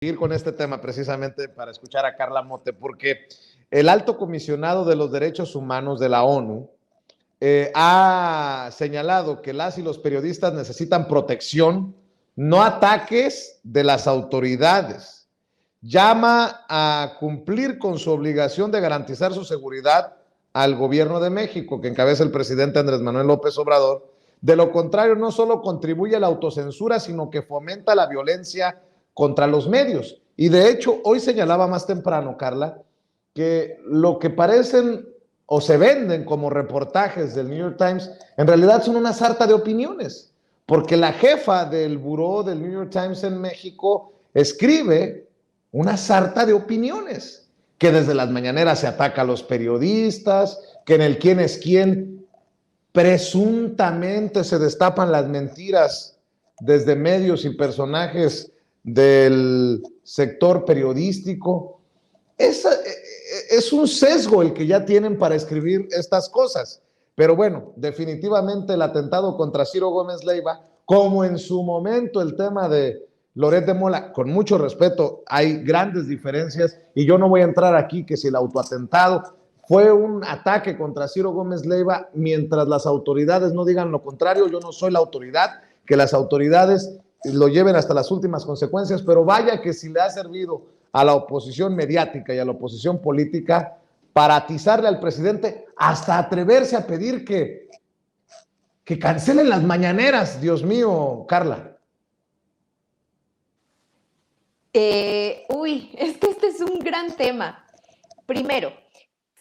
seguir con este tema precisamente para escuchar a Carla Mote, porque el alto comisionado de los derechos humanos de la ONU ha señalado que las y los periodistas necesitan protección, no ataques de las autoridades. Llama a cumplir con su obligación de garantizar su seguridad al gobierno de México, que encabeza el presidente Andrés Manuel López Obrador. De lo contrario, no solo contribuye a la autocensura, sino que fomenta la violencia contra los medios. Y de hecho, hoy señalaba más temprano, Carla, que lo que parecen o se venden como reportajes del New York Times, en realidad son una sarta de opiniones, porque la jefa del buró del New York Times en México escribe una sarta de opiniones, que desde las mañaneras se ataca a los periodistas, que en el quién es quién presuntamente se destapan las mentiras desde medios y personajes del sector periodístico. Es un sesgo el que ya tienen para escribir estas cosas. Pero bueno, definitivamente el atentado contra Ciro Gómez Leiva, como en su momento el tema de Loret de Mola, con mucho respeto, hay grandes diferencias y yo no voy a entrar aquí que si el autoatentado fue un ataque contra Ciro Gómez Leiva, mientras las autoridades no digan lo contrario, yo no soy la autoridad, que las autoridades lo lleven hasta las últimas consecuencias, pero vaya que si le ha servido a la oposición mediática y a la oposición política para atizarle al presidente hasta atreverse a pedir que cancelen las mañaneras. Dios mío, Carla. Es que este es un gran tema. Primero,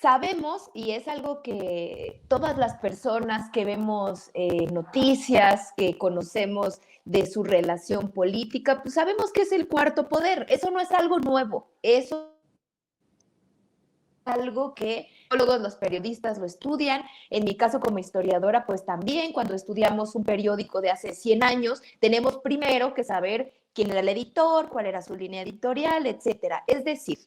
sabemos, y es algo que todas las personas que vemos noticias, que conocemos de su relación política, pues sabemos que es el cuarto poder. Eso no es algo nuevo, eso es algo que todos los periodistas lo estudian. En mi caso como historiadora, pues también cuando estudiamos un periódico de hace 100 años, tenemos primero que saber quién era el editor, cuál era su línea editorial, etcétera. Es decir,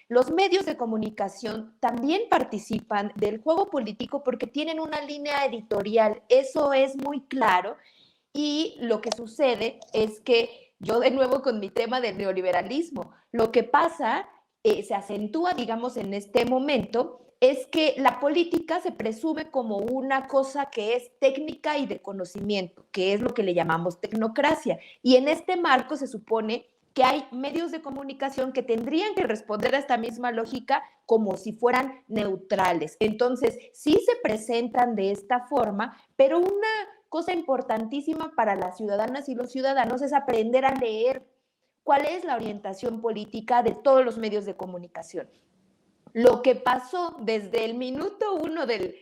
los medios de comunicación también participan del juego político porque tienen una línea editorial, eso es muy claro, y lo que sucede es que yo de nuevo con mi tema del neoliberalismo, lo que pasa, se acentúa, digamos, en este momento, es que la política se presume como una cosa que es técnica y de conocimiento, que es lo que le llamamos tecnocracia, y en este marco se supone que hay medios de comunicación que tendrían que responder a esta misma lógica como si fueran neutrales. Entonces, sí se presentan de esta forma, pero una cosa importantísima para las ciudadanas y los ciudadanos es aprender a leer cuál es la orientación política de todos los medios de comunicación. Lo que pasó desde el minuto uno del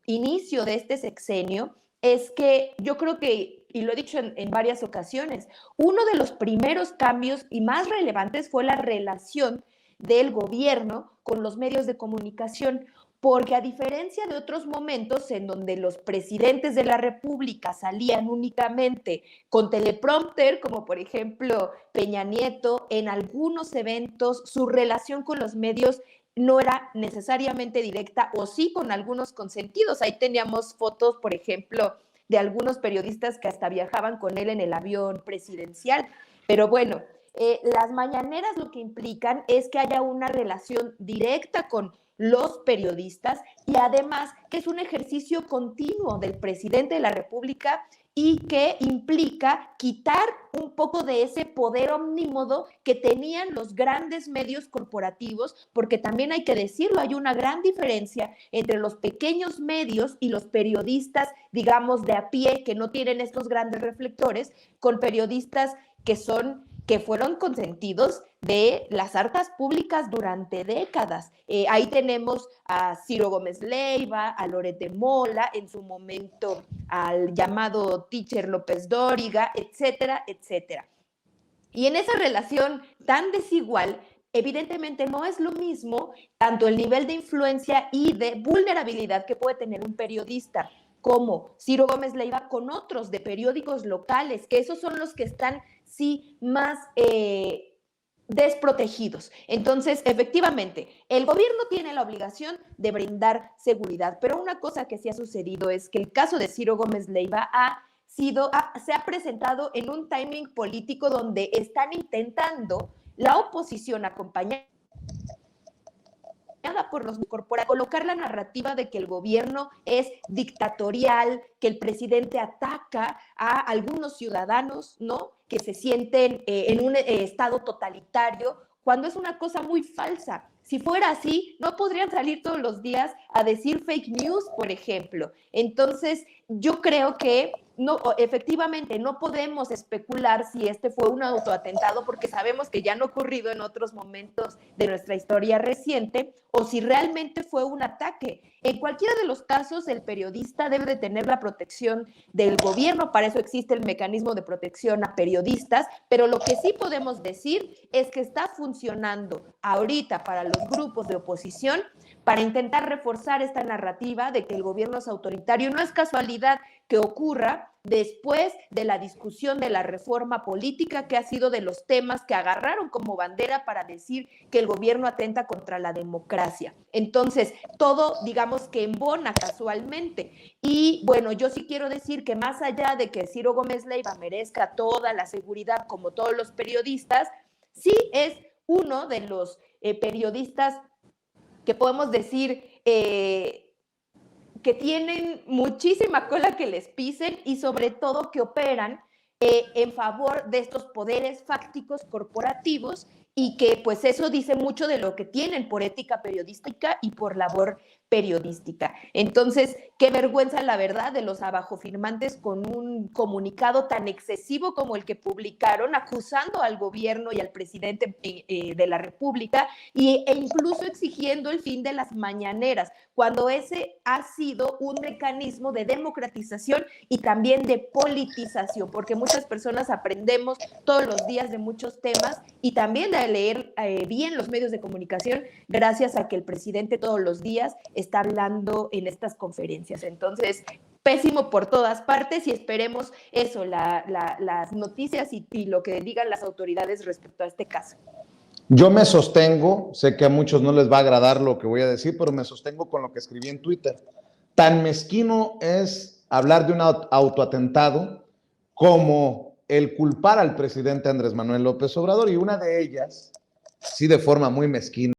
inicio de este sexenio es que yo creo que, y lo he dicho en varias ocasiones, uno de los primeros cambios y más relevantes fue la relación del gobierno con los medios de comunicación, porque a diferencia de otros momentos en donde los presidentes de la República salían únicamente con teleprompter, como por ejemplo Peña Nieto, en algunos eventos su relación con los medios no era necesariamente directa, o sí con algunos consentidos. Ahí teníamos fotos, por ejemplo, de algunos periodistas que hasta viajaban con él en el avión presidencial. Pero bueno, las mañaneras lo que implican es que haya una relación directa con los periodistas y además que es un ejercicio continuo del presidente de la República y que implica quitar un poco de ese poder omnímodo que tenían los grandes medios corporativos, porque también hay que decirlo, hay una gran diferencia entre los pequeños medios y los periodistas, digamos, de a pie, que no tienen estos grandes reflectores, con periodistas que fueron consentidos de las arcas públicas durante décadas. Ahí tenemos a Ciro Gómez Leiva, a Loret de Mola, en su momento al llamado teacher López Dóriga, etcétera, etcétera. Y en esa relación tan desigual, evidentemente no es lo mismo tanto el nivel de influencia y de vulnerabilidad que puede tener un periodista como Ciro Gómez Leiva con otros de periódicos locales, que esos son los que están sí más desprotegidos. Entonces, efectivamente, el gobierno tiene la obligación de brindar seguridad, pero una cosa que sí ha sucedido es que el caso de Ciro Gómez Leiva ha se ha presentado en un timing político donde están intentando la oposición acompañada por los corporativos, colocar la narrativa de que el gobierno es dictatorial, que el presidente ataca a algunos ciudadanos, ¿no? Que se sienten en un estado totalitario, cuando es una cosa muy falsa. Si fuera así, no podrían salir todos los días a decir fake news, por ejemplo. Entonces, yo creo que no, efectivamente no podemos especular si este fue un autoatentado, porque sabemos que ya han ocurrido en otros momentos de nuestra historia reciente, o si realmente fue un ataque. En cualquiera de los casos, el periodista debe de tener la protección del gobierno, para eso existe el mecanismo de protección a periodistas, pero lo que sí podemos decir es que está funcionando ahorita para los grupos de oposición para intentar reforzar esta narrativa de que el gobierno es autoritario. No es casualidad que ocurra después de la discusión de la reforma política, que ha sido de los temas que agarraron como bandera para decir que el gobierno atenta contra la democracia. Entonces, todo, digamos que embona casualmente. Y bueno, yo sí quiero decir que más allá de que Ciro Gómez Leiva merezca toda la seguridad como todos los periodistas, sí es uno de los periodistas que podemos decir que tienen muchísima cola que les pisen y sobre todo que operan en favor de estos poderes fácticos corporativos, y que pues eso dice mucho de lo que tienen por ética periodística y por labor periodística. Entonces, qué vergüenza, la verdad, de los abajofirmantes con un comunicado tan excesivo como el que publicaron, acusando al gobierno y al presidente de la República e incluso exigiendo el fin de las mañaneras, cuando ese ha sido un mecanismo de democratización y también de politización, porque muchas personas aprendemos todos los días de muchos temas y también de leer bien los medios de comunicación gracias a que el presidente todos los días está hablando en estas conferencias. Entonces, pésimo por todas partes, y esperemos eso, las noticias y lo que digan las autoridades respecto a este caso. Yo me sostengo, sé que a muchos no les va a agradar lo que voy a decir, pero me sostengo con lo que escribí en Twitter. Tan mezquino es hablar de un autoatentado como el culpar al presidente Andrés Manuel López Obrador, y una de ellas, sí, de forma muy mezquina,